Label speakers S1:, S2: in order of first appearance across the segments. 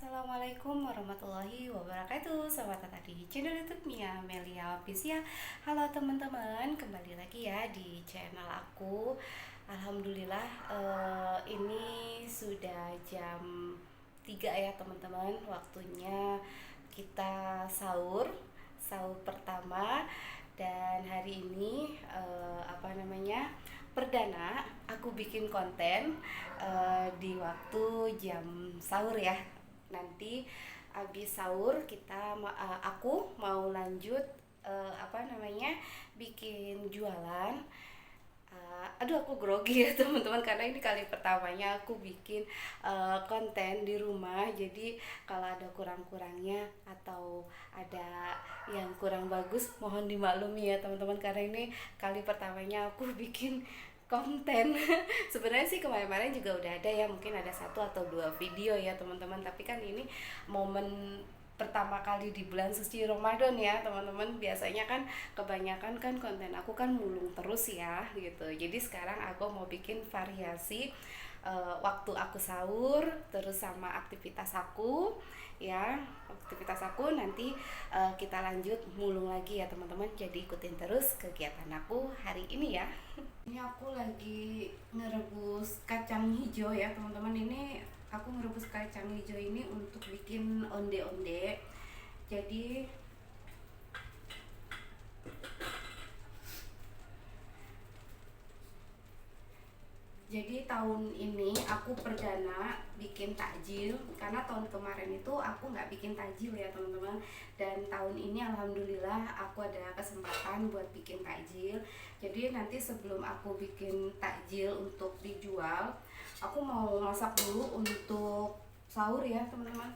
S1: Assalamualaikum warahmatullahi wabarakatuh. Selamat datang di channel YouTube Mia Melia Official. Halo teman-teman, kembali lagi ya di channel aku. Alhamdulillah, ini sudah jam 3 ya teman-teman. Waktunya kita sahur, sahur pertama. Dan hari ini perdana aku bikin konten di waktu jam sahur ya. Nanti habis sahur aku mau lanjut bikin jualan. Aduh, aku grogi ya teman-teman, karena ini kali pertamanya aku bikin konten di rumah. Jadi kalau ada kurang-kurangnya atau ada yang kurang bagus, mohon dimaklumi ya teman-teman, karena ini kali pertamanya aku bikin konten. Sebenarnya sih kemarin-kemarin juga udah ada ya, mungkin ada satu atau dua video ya teman-teman, tapi kan ini momen pertama kali di bulan suci Ramadan ya teman-teman. Biasanya kan kebanyakan kan konten aku kan mulung terus ya gitu. Jadi sekarang aku mau bikin variasi waktu aku sahur, terus sama aktivitas aku ya. Aktivitas aku nanti kita lanjut mulung lagi ya teman-teman. Jadi ikutin terus kegiatan aku hari ini ya. Ini aku lagi ngerebus kacang hijau ya teman-teman. Ini aku ngerebus kacang hijau ini untuk bikin onde-onde. Jadi tahun ini aku perdana bikin takjil, karena tahun kemarin itu aku nggak bikin takjil ya teman-teman. Dan tahun ini alhamdulillah aku ada kesempatan buat bikin takjil. Jadi nanti sebelum aku bikin takjil untuk dijual, aku mau masak dulu untuk sahur ya teman-teman.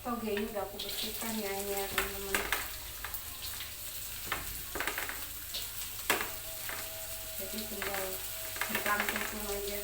S1: Toge ini udah aku bersihkan ya ini ya teman-teman. Jadi tinggal ditampung aja.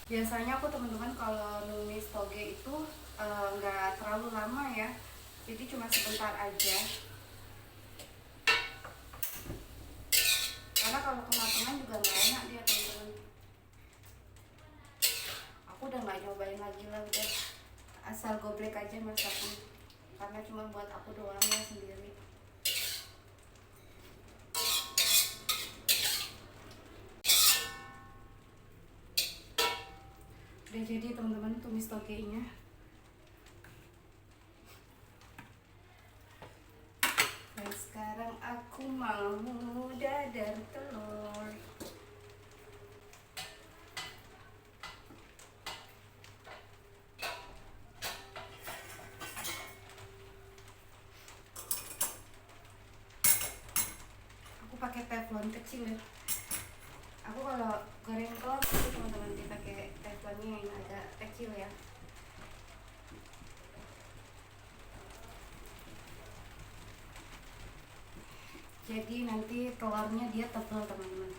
S1: Biasanya aku teman-teman kalau numis toge itu nggak terlalu lama ya, jadi cuma sebentar aja. Karena kalau kematangan juga nggak enak dia teman-teman. Aku udah nggak nyobain lagi lah, udah asal goblek aja masaknya, karena cuma buat aku doang ya sendiri. Udah jadi teman-teman tumis togenya. Dan sekarang aku mau dadar telur. Aku pakai teflon kecil ya. Aku kalau goreng telur itu teman-teman dipakai teflonnya yang agak kecil ya. Jadi nanti telurnya dia tebal teman-teman.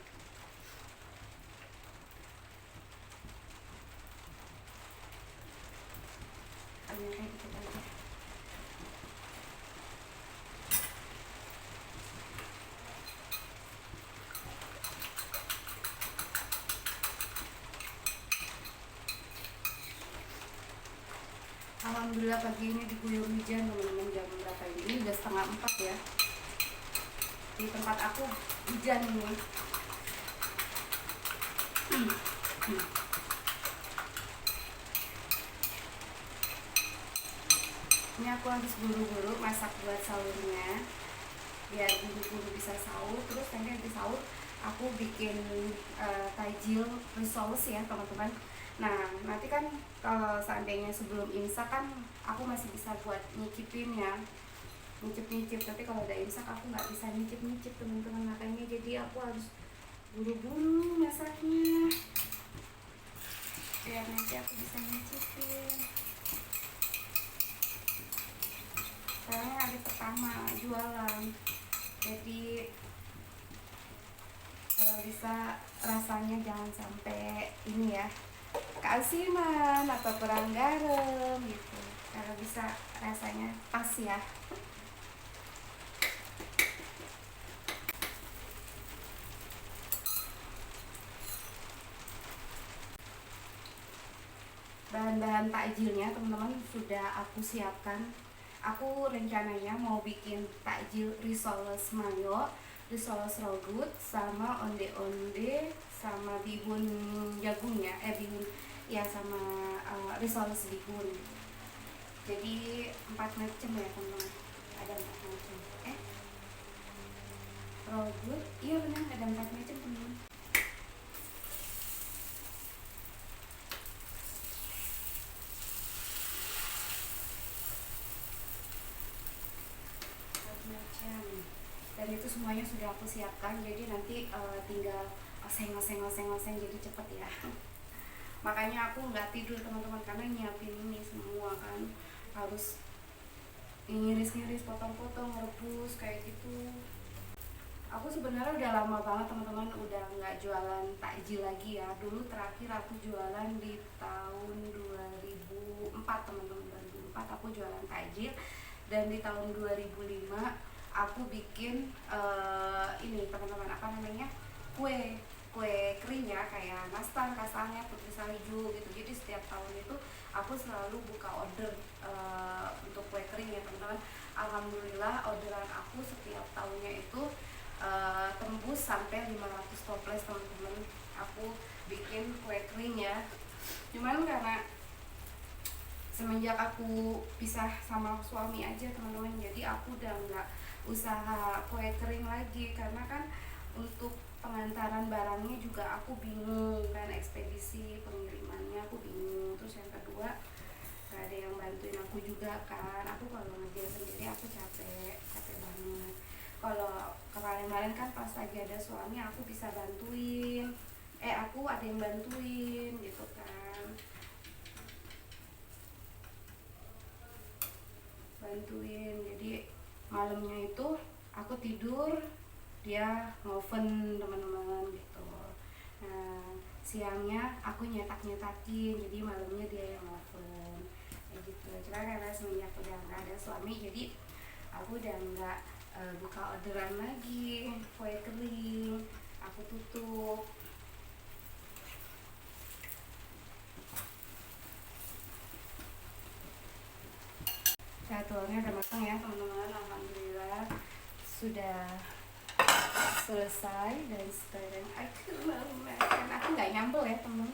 S1: Hanya kayak gitu aja. Alhamdulillah pagi ini diguyur hujan teman-teman. Jam berapa ini? Ini udah setengah 4 ya. Di tempat aku hujan ini. Ini aku habis buru-buru masak buat sahurnya, biar buru-buru bisa sahur. Terus nanti habis sahur aku bikin tajil risoles ya teman-teman. Nah nanti kan kalau seandainya sebelum imsak kan aku masih bisa buat nyicipin ya, nyicip-nyicip. Tapi kalau udah imsak aku nggak bisa nyicip-nyicip teman-teman, makanya jadi aku harus buru-buru masaknya biar nanti aku bisa nyicipin. Sekarang hari pertama jualan, jadi kalau bisa rasanya jangan sampai ini ya, keasinan atau kurang garam gitu. Kalau bisa rasanya pas ya. Bahan-bahan takjilnya teman-teman sudah aku siapkan. Aku rencananya mau bikin takjil risoles mayo, risoles rogut, sama onde-onde, sama bihun jagungnya, bihun ya, sama risoles bihun. Jadi 4 macam ya teman-teman, ada 4 macam. Rogut, iya benar ada 4 macam teman-teman. Dan itu semuanya sudah aku siapkan, jadi nanti tinggal oseng jadi cepet ya. Makanya aku nggak tidur teman-teman, karena nyiapin ini semua kan, harus ngiris-ngiris, potong-potong, rebus kayak gitu. Aku sebenarnya udah lama banget teman-teman udah nggak jualan takjil lagi ya. Dulu terakhir aku jualan di tahun 2004 teman-teman, 2004 aku jualan takjil. Dan di tahun 2005 aku bikin ini teman-teman, apa namanya, kue kering ya, kayak nastar, kastanya, putri salju gitu. Jadi setiap tahun itu aku selalu buka order untuk kue kering ya teman-teman. Alhamdulillah orderan aku setiap tahunnya itu tembus sampai 500 toples teman-teman. Aku bikin kue kering ya. Cuman karena semenjak aku pisah sama suami aja teman-teman, jadi aku udah nggak usaha kue kering lagi, karena kan untuk pengantaran barangnya juga aku bingung kan, ekspedisi pengirimannya aku bingung. Terus yang kedua gak ada yang bantuin aku juga kan, aku kalau ngerjain sendiri aku capek banget. Kalau kemarin-kemarin kan pas lagi ada suami aku bisa bantuin, aku ada yang bantuin gitu kan, bantuin. Jadi malamnya itu aku tidur, dia ngoven teman-teman gitu. Nah siangnya aku nyetak-nyetakin, jadi malamnya dia yang ngoven kayak gitu. Cuma karena semenjak udah nggak ada suami, jadi aku udah nggak buka orderan lagi kue kering, aku tutup. Telurnya udah matang ya teman-teman, alhamdulillah sudah selesai. Dan sekarang aku mau makan. Aku nggak nyambel ya teman.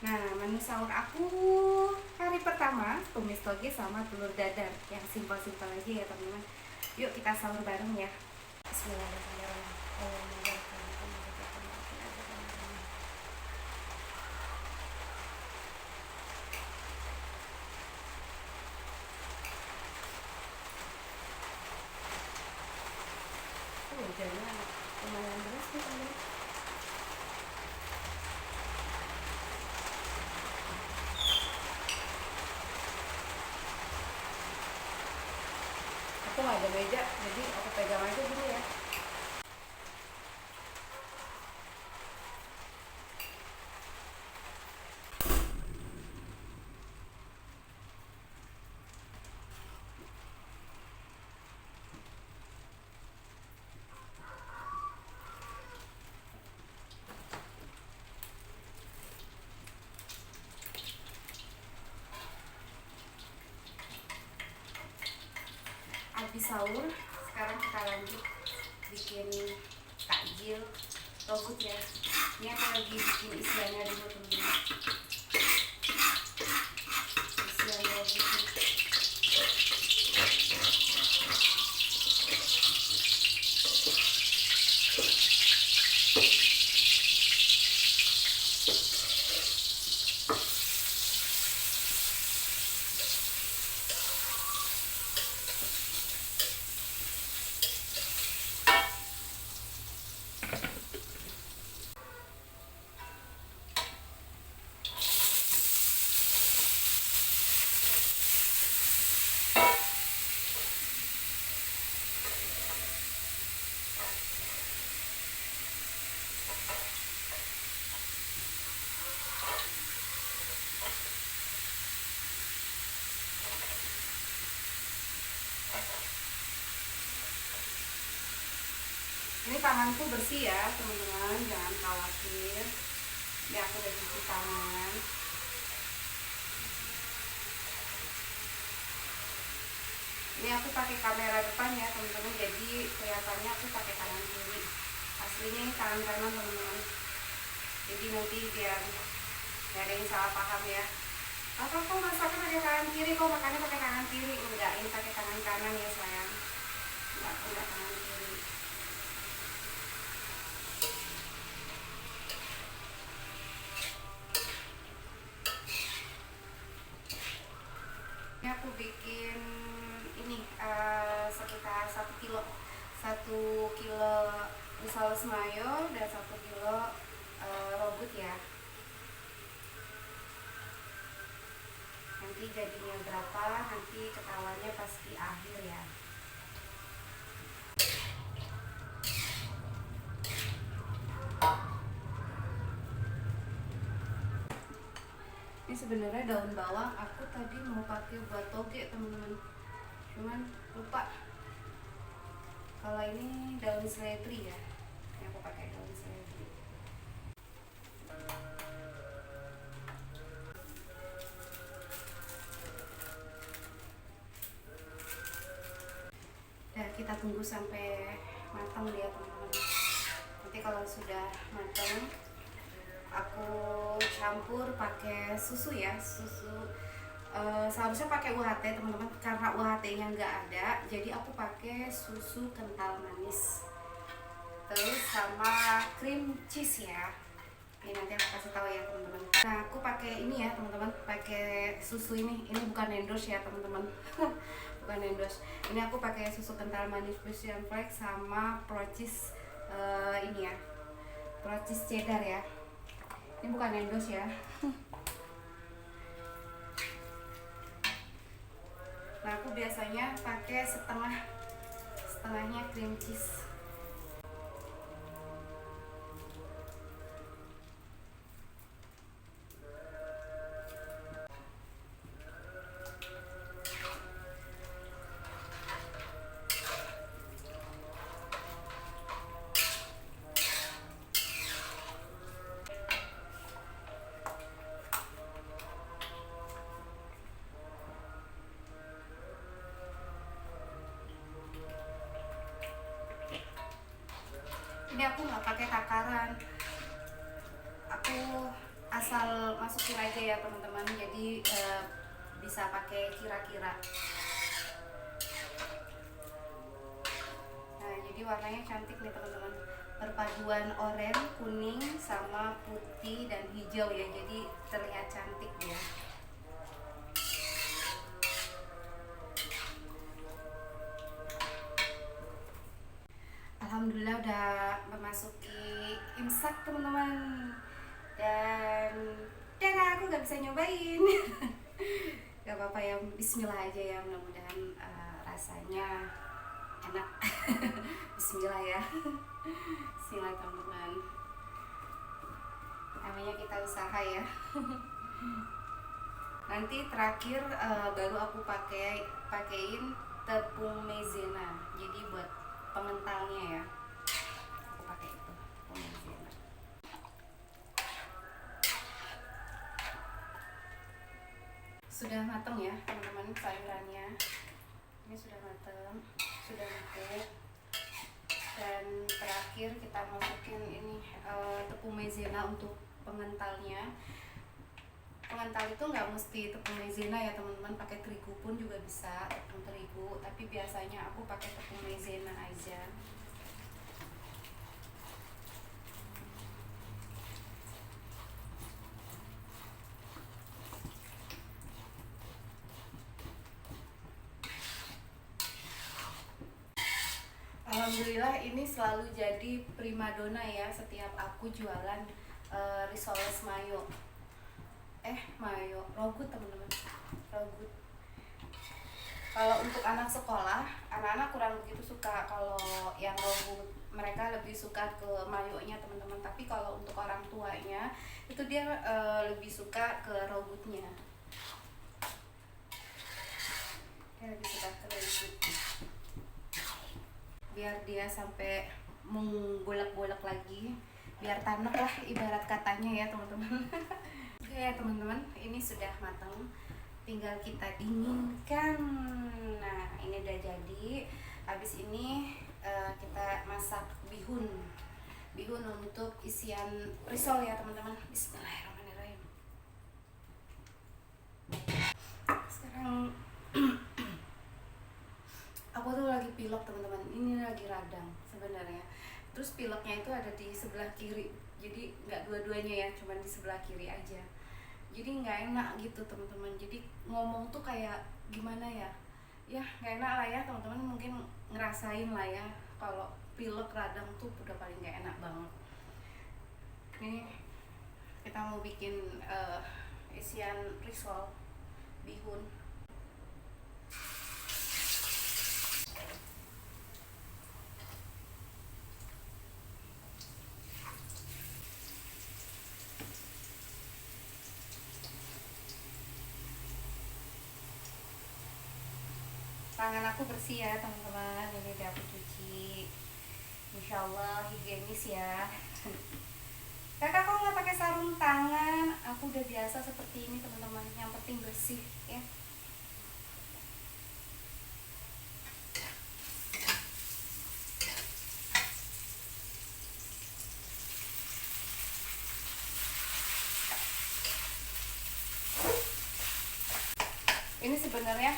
S1: Nah, menu sahur aku hari pertama tumis toge sama telur dadar yang simpel-simpel aja ya teman-teman. Yuk kita sahur bareng ya. Bismillahirrahmanirrahim. Hujannya lumayan deras nih teman-teman. Aku nggak ada meja, jadi aku pegang aja dulu ya. Habis sahur, sekarang kita lanjut bikin takjil togut ya. Ini aku lagi bikin isiannya dulu teman-teman. Isian togut. Ini tanganku bersih ya teman-teman, jangan khawatir. Ini aku udah cuci tangan. Ini aku pakai kamera depan ya teman-teman, jadi kelihatannya aku pakai tangan kiri. Aslinya ini tangan kanan teman-teman. Jadi nanti biar nggak ada yang salah paham ya. Apa kok masaknya pakai tangan kiri, kok makannya pakai tangan kiri? Enggak, ini pakai tangan kanan ya sayang. Enggak tangan kiri. Ini aku bikin ini sekitar 1 kilo saus mayo dan 1 kilo rogut ya. Nanti jadinya berapa nanti ketahuannya pas di akhir ya. Ini sebenarnya daun bawang aku tadi mau pakai buat toge teman-teman, cuman lupa. Kalau ini daun seledri ya, ini aku pakai daun seledri. Dan kita tunggu sampai matang ya teman-teman. Nanti kalau sudah matang aku campur pakai susu ya, seharusnya pakai UHT teman-teman, karena UHT-nya nggak ada, jadi aku pakai susu kental manis, terus sama cream cheese ya. Ini nanti aku kasih tahu ya teman-teman. Nah aku pakai ini ya teman-teman, pakai susu ini bukan endorse ya teman-teman. Bukan endorse. Ini aku pakai susu kental manis Prussian Flax sama Procis ini ya, Procis cheddar ya. Ini bukan endorse ya. Nah aku biasanya pakai setengahnya cream cheese. Ini aku nggak pakai takaran, aku asal masukin aja ya teman-teman, jadi bisa pakai kira-kira. Nah jadi warnanya cantik nih teman-teman, perpaduan oranye, kuning sama putih dan hijau ya, jadi terlihat cantik ya. Alhamdulillah udah memasuki imsak teman-teman, dan aku nggak bisa nyobain. Gak apa-apa ya, bismillah aja ya, mudah-mudahan rasanya enak. Bismillah ya. Bismillah teman-teman, namanya kita usaha ya. Nanti terakhir baru aku pakein tepung maizena, jadi buat pengentalnya ya, aku pakai itu tepung maizena. Sudah matang ya teman-teman sayurannya, ini sudah matang, sudah empuk. Dan terakhir kita masukin ini tepung maizena untuk pengentalnya. Pengental itu nggak mesti tepung maizena ya teman-teman, pakai terigu pun juga bisa, tepung terigu, tapi biasanya aku pakai tepung maizena aja. Alhamdulillah ini selalu jadi primadona ya setiap aku jualan risoles mayo. Mayo, rogut teman-teman, rogut. Kalau untuk anak sekolah, anak-anak kurang begitu suka kalau yang rogut. Mereka lebih suka ke mayonya teman-teman. Tapi kalau untuk orang tuanya, itu dia lebih suka ke rogutnya. Dia lebih suka ke rogutnya. Biar dia sampai mengbolak-bolak lagi, biar tanek lah ibarat katanya ya teman-teman. Oke ya teman-teman, ini sudah matang, tinggal kita dinginkan. Nah ini udah jadi. Habis ini kita masak bihun untuk isian risol ya teman-teman. Bismillahirrahmanirrahim. Sekarang aku tuh lagi pilek teman-teman, ini lagi radang sebenarnya. Terus pileknya itu ada di sebelah kiri, jadi nggak dua-duanya ya, cuman di sebelah kiri aja. Jadi nggak enak gitu teman-teman, jadi ngomong tuh kayak gimana ya nggak enak lah ya teman-teman, mungkin ngerasain lah ya kalau pilek radang tuh udah paling nggak enak banget. Nih kita mau bikin isian risol bihun. Tangan aku bersih ya teman-teman, ini udah aku cuci, insya Allah higienis ya. Kakak kok nggak pakai sarung tangan? Aku udah biasa seperti ini teman-teman, yang penting bersih ya. Ini sebenarnya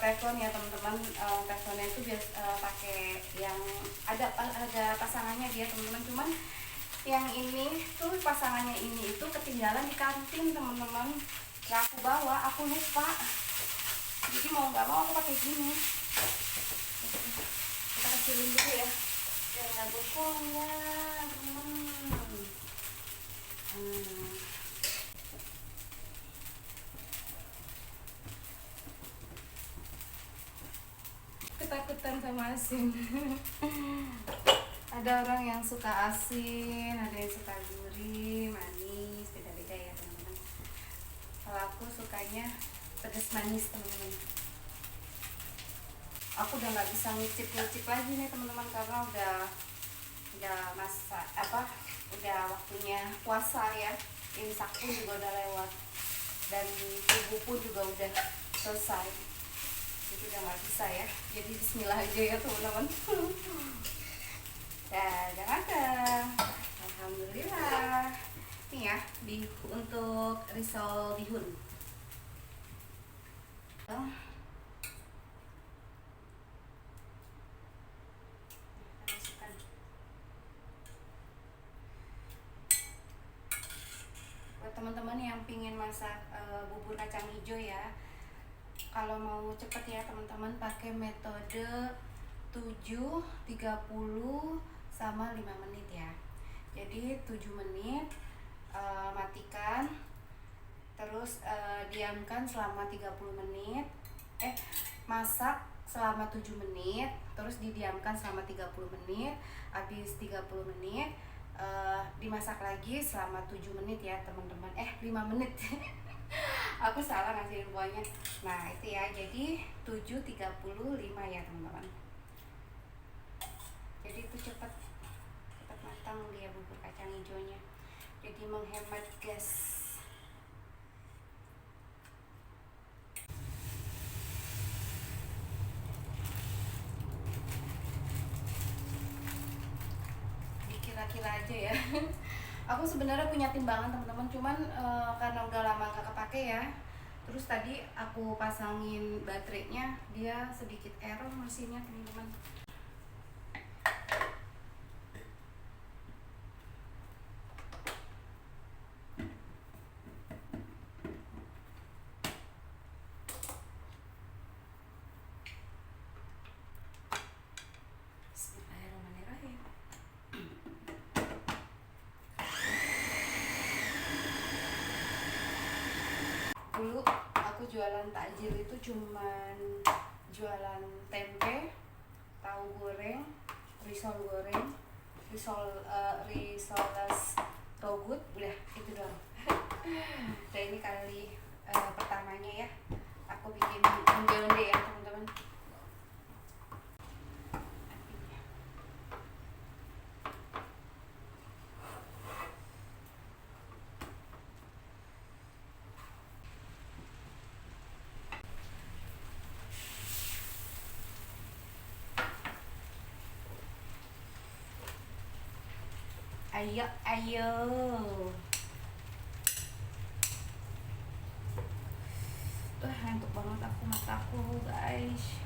S1: teflon ya teman-teman. Teflonnya itu biasa pakai yang ada pasangannya dia teman-teman, cuman yang ini tuh pasangannya ini itu ketinggalan di kantin teman-teman, nggak aku bawa, aku lupa, jadi mau nggak mau aku pakai gini. Kita kecilin dulu ya biar nggak bocor ya teman-teman. Ketakutan sama asin. Ada orang yang suka asin, ada yang suka gurih, manis, beda-beda ya teman-teman. Kalau aku sukanya pedas manis teman-teman. Aku udah nggak bisa ngicip lagi nih teman-teman, karena udah udah waktunya puasa ya. Imsak pun juga udah lewat dan subuh pun juga udah selesai. Jadi udah nggak bisa ya. Jadi bismillah aja ya teman-teman. Ya, jangan ada. Alhamdulillah. Ini ya, untuk risol bihun. Buat teman-teman yang pingin masak bubur kacang hijau ya, kalau mau cepet ya teman-teman, pakai metode 7, 30 sama 5 menit ya. Jadi 7 menit matikan, terus diamkan selama 30 menit, masak selama 7 menit, terus didiamkan selama 30 menit. Habis 30 menit dimasak lagi selama 7 menit ya teman-teman. 5 menit. Aku salah ngasih infonya. Nah, itu ya. Jadi 7.35 ya teman-teman. Jadi itu cepat matang dia bubur kacang hijaunya. Jadi menghemat gas. Dikira-kira aja ya. Aku sebenarnya punya timbangan teman-teman, cuman karena udah lama nggak kepake ya. Terus tadi aku pasangin baterainya, dia sedikit error mesinnya teman-teman. Bismillahirrahmanirrahim. Dulu aku jualan takjil itu cuman jualan tempe, tahu goreng, risol goreng, risoles togut, udah itu doang. Dan ini kali pertamanya ya aku bikin onde-onde ya teman-teman. Ayo, ayo. Ngantuk banget aku, mataku guys.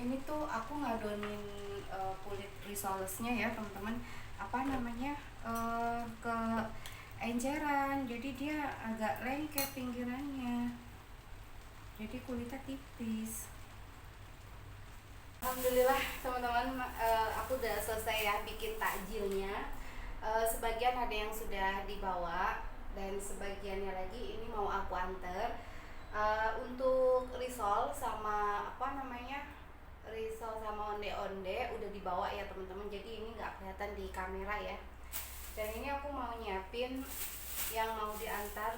S1: Ini tuh aku ngadonin kulit risolesnya ya teman-teman, apa namanya, ke enceran, jadi dia agak lengket pinggirannya, jadi kulitnya tipis. Alhamdulillah teman-teman, aku udah selesai ya bikin takjilnya. Sebagian ada yang sudah dibawa dan sebagiannya lagi ini mau aku anter. Untuk risol sama apa namanya, risol sama onde-onde udah dibawa ya teman-teman, jadi ini nggak kelihatan di kamera ya. Dan ini aku mau nyiapin yang mau diantar,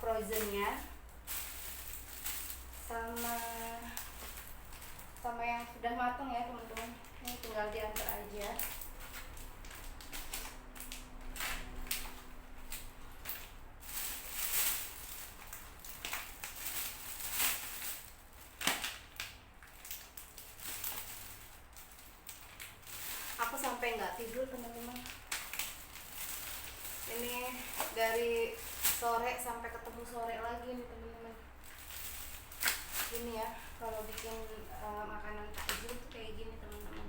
S1: frozennya sama yang sudah matang ya teman-teman, ini tinggal diantar aja. Aku sampai nggak tidur teman-teman, ini dari sore sampai ketemu sore lagi nih teman-teman. Ini ya kalau bikin makanan takjil tuh kayak gini teman-teman.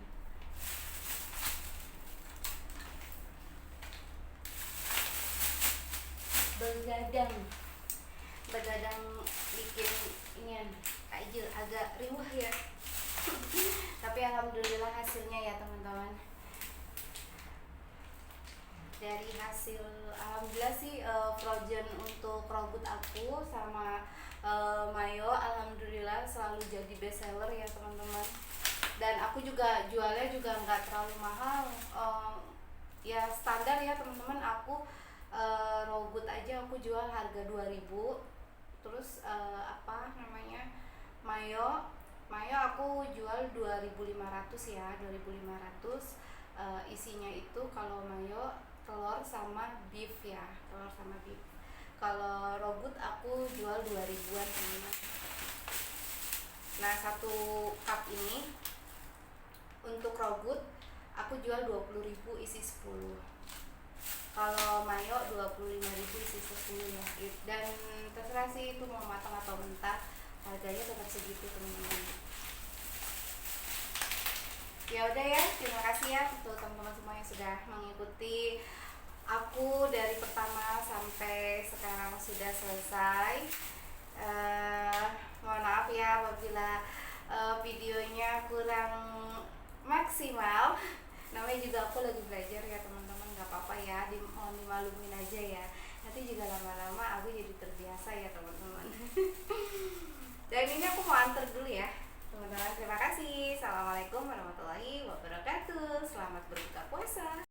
S1: begadang bikin inian takjil agak riuh ya. Tapi alhamdulillah hasilnya ya teman-teman. Dari hasil alhamdulillah sih, frozen untuk robot aku sama mayo alhamdulillah selalu jadi best seller ya teman-teman. Dan aku juga jualnya juga nggak terlalu mahal, ya standar ya teman-teman. Aku robot aja aku jual harga 2.000. Terus apa namanya, mayo mayo aku jual 2.500 ya, 2.500. Isinya itu kalau mayo telur sama beef ya, telur sama beef. Kalau rogut aku jual 2 ribuan teman-teman. Nah, satu cup ini untuk rogut aku jual 20.000 isi 10. Kalau mayo 25.000 isi 10 ya. Dan terserah sih itu mau matang atau mentah, harganya tetap segitu teman-teman. Ya udah ya, terima kasih ya untuk teman-teman semua yang sudah mengikuti aku dari pertama sampai sekarang sudah selesai. Mohon maaf ya apabila videonya kurang maksimal. Namanya juga aku lagi belajar ya teman-teman, nggak apa-apa ya, mohon dimaklumin aja ya. Nanti juga lama-lama aku jadi terbiasa ya teman-teman. Dan ini aku mau antar dulu ya teman-teman. Terima kasih. Assalamualaikum warahmatullahi wabarakatuh. Selamat berbuka.